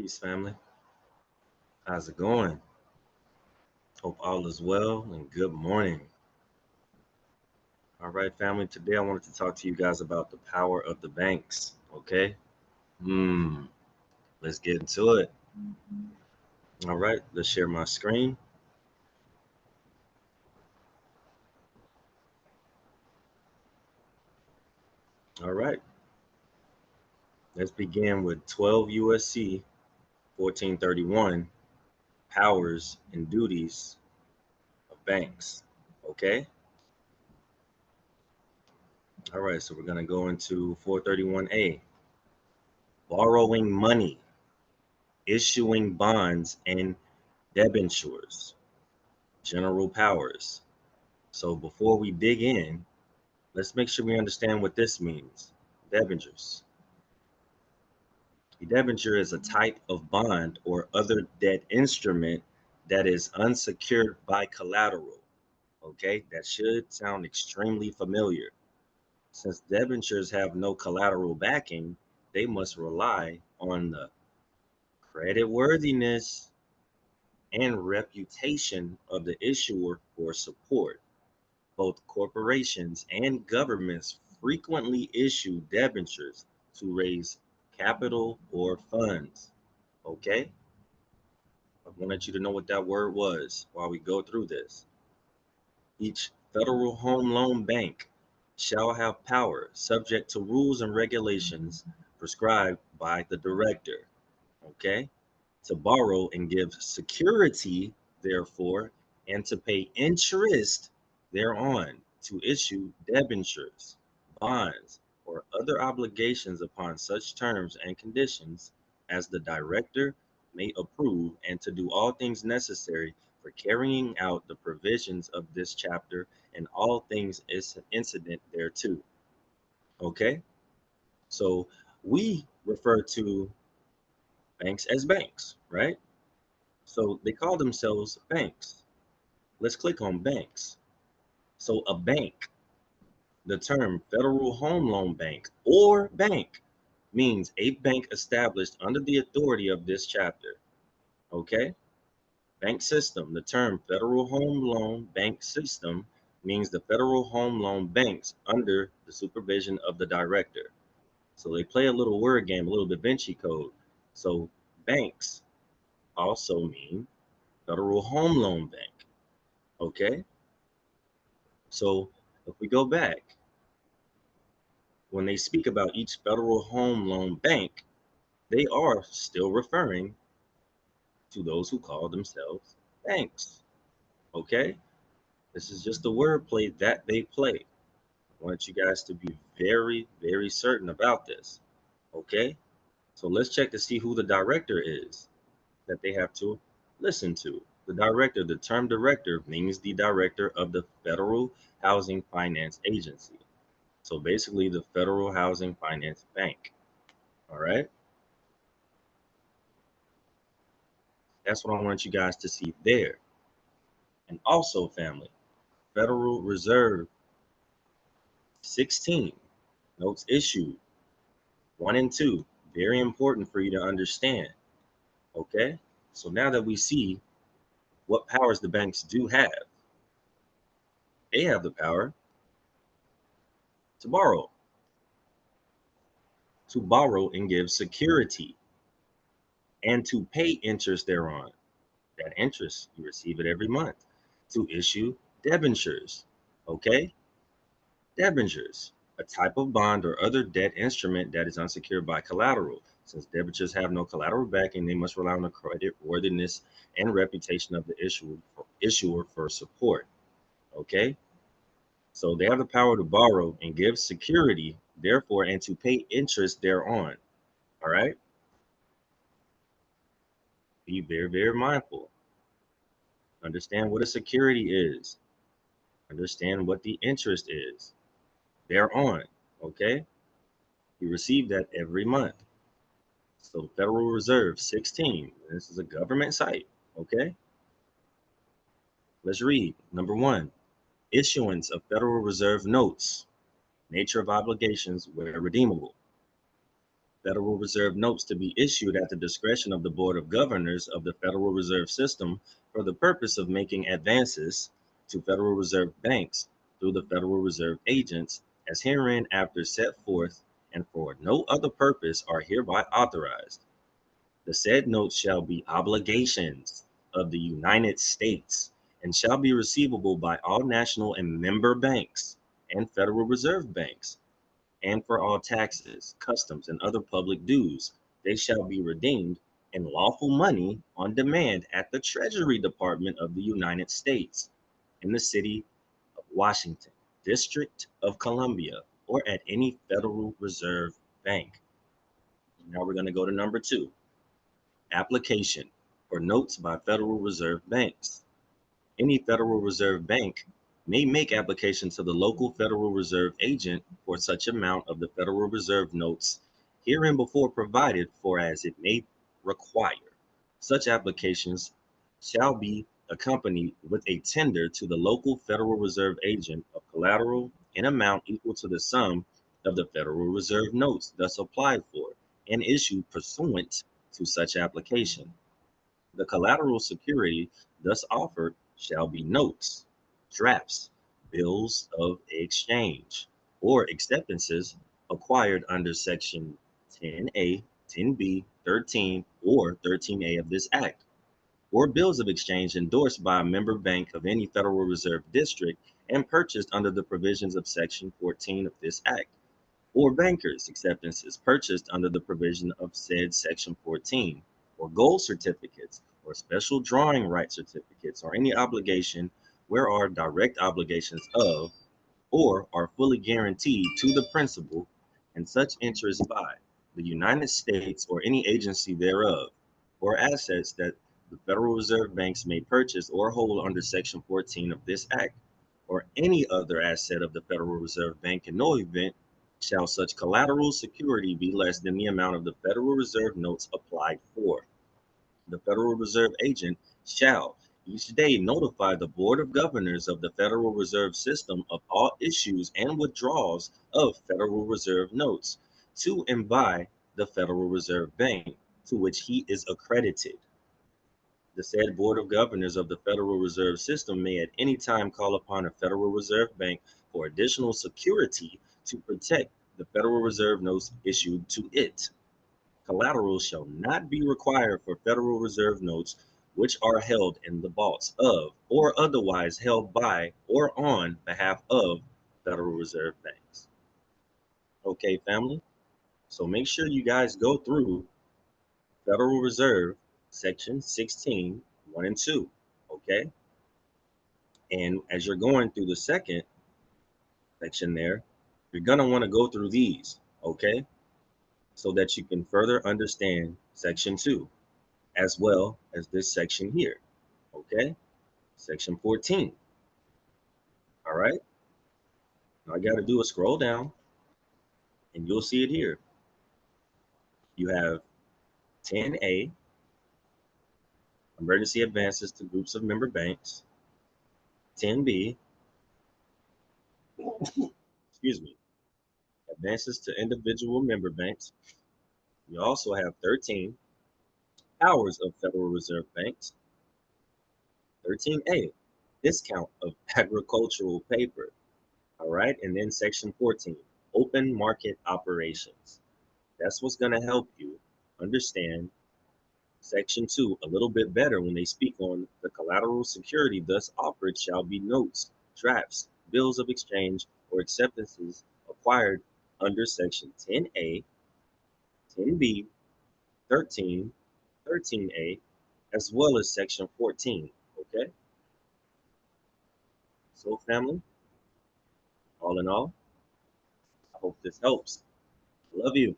Peace, family. How's it going? Hope all is well and good morning. All right, family. Today I wanted to talk to you guys about the power of the banks. Okay. Hmm. Let's get into it. All right. Let's share my screen. All right. Let's begin with 12 USC 1431 powers and duties of banks. Okay. All right. So we're gonna go into 431A. Borrowing money, issuing bonds and debentures. General powers. So before we dig in, let's make sure we understand what this means. Debentures. A debenture is a type of bond or other debt instrument that is unsecured by collateral. Okay, that should sound extremely familiar. Since debentures have no collateral backing, they must rely on the credit worthiness and reputation of the issuer for support. Both corporations and governments frequently issue debentures to raise capital or funds. Okay? I wanted you to know what that word was while we go through this. Each Federal Home Loan Bank shall have power subject to rules and regulations prescribed by the director. Okay? To borrow and give security, therefore, and to pay interest thereon, to issue debentures, bonds, or other obligations upon such terms and conditions as the director may approve, and to do all things necessary for carrying out the provisions of this chapter and all things incident thereto. Okay? So we refer to banks as banks, right? So they call themselves banks. Let's click on banks. So a bank, the term Federal Home Loan Bank or bank means a bank established under the authority of this chapter. Okay? Bank system, the term Federal Home Loan Bank System means the Federal Home Loan Banks under the supervision of the director. So they play a little word game, a little Da Vinci Code. So banks also mean Federal Home Loan Bank. Okay? So if we go back, when they speak about each Federal Home Loan Bank, they are still referring to those who call themselves banks. Okay? This is just the wordplay that they play. I want you guys to be very, very certain about this. Okay? So let's check to see who the director is that they have to listen to. The director, the term director means the director of the Federal Housing Finance Agency. So basically, the Federal Housing Finance Bank. All right. That's what I want you guys to see there. And also, family, Federal Reserve 16, notes issued 1 and 2. Very important for you to understand. Okay. So now that we see what powers the banks do have, they have the power to borrow and give security, and to pay interest thereon. That interest, you receive it every month. To issue debentures. Okay? Debentures, a type of bond or other debt instrument that is unsecured by collateral. Since debentures have no collateral backing, they must rely on the credit worthiness and reputation of the issuer for support. Okay? So they have the power to borrow and give security, therefore, and to pay interest thereon. All right? Be very, very mindful. Understand what a security is. Understand what the interest is thereon. Okay? You receive that every month. So Federal Reserve 16. This is a government site. Okay? Let's read. Number one, issuance of Federal Reserve notes. Nature of obligations where redeemable. Federal Reserve notes to be issued at the discretion of the Board of Governors of the Federal Reserve System for the purpose of making advances to Federal Reserve banks through the Federal Reserve agents as herein after set forth and for no other purpose are hereby authorized. The said notes shall be obligations of the United States and shall be receivable by all national and member banks and Federal Reserve banks, and for all taxes, customs, and other public dues. They shall be redeemed in lawful money on demand at the Treasury Department of the United States in the city of Washington, District of Columbia, or at any Federal Reserve bank. Now we're going to go to number 2, application for notes by Federal Reserve banks. Any Federal Reserve bank may make application to the local Federal Reserve agent for such amount of the Federal Reserve notes hereinbefore provided for as it may require. Such applications shall be accompanied with a tender to the local Federal Reserve agent of collateral in amount equal to the sum of the Federal Reserve notes thus applied for and issued pursuant to such application. The collateral security thus offered shall be notes, drafts, bills of exchange, or acceptances acquired under Section 10A, 10B, 13, or 13A of this Act, or bills of exchange endorsed by a member bank of any Federal Reserve District and purchased under the provisions of Section 14 of this Act, or bankers' acceptances purchased under the provision of said Section 14, or gold certificates, or special drawing right certificates, or any obligation where are direct obligations of, or are fully guaranteed to the principal and such interest by the United States or any agency thereof, or assets that the Federal Reserve banks may purchase or hold under Section 14 of this Act, or any other asset of the Federal Reserve Bank. In no event shall such collateral security be less than the amount of the Federal Reserve notes applied for. The Federal Reserve agent shall each day notify the Board of Governors of the Federal Reserve System of all issues and withdrawals of Federal Reserve notes to and by the Federal Reserve Bank to which he is accredited. The said Board of Governors of the Federal Reserve System may at any time call upon a Federal Reserve Bank for additional security to protect the Federal Reserve notes issued to it. Collateral shall not be required for Federal Reserve notes which are held in the vaults of or otherwise held by or on behalf of Federal Reserve banks. Okay, family? So make sure you guys go through Federal Reserve Section 16, 1 and 2. Okay? And as you're going through the second section there, you're going to want to go through these, okay? So that you can further understand Section 2, as well as this section here, okay? Section 14, all right? All I got to do is scroll down, and you'll see it here. You have 10A, emergency advances to groups of member banks. 10B, excuse me, advances to individual member banks. You also have 13, powers of Federal Reserve banks. 13A, discount of agricultural paper. All right, and then section 14, open market operations. That's what's going to help you understand section 2 a little bit better when they speak on the collateral security thus offered shall be notes, drafts, bills of exchange, or acceptances acquired under section 10A, 10B, 13, 13A, as well as section 14. Okay, so family, all in all, I hope this helps. Love you.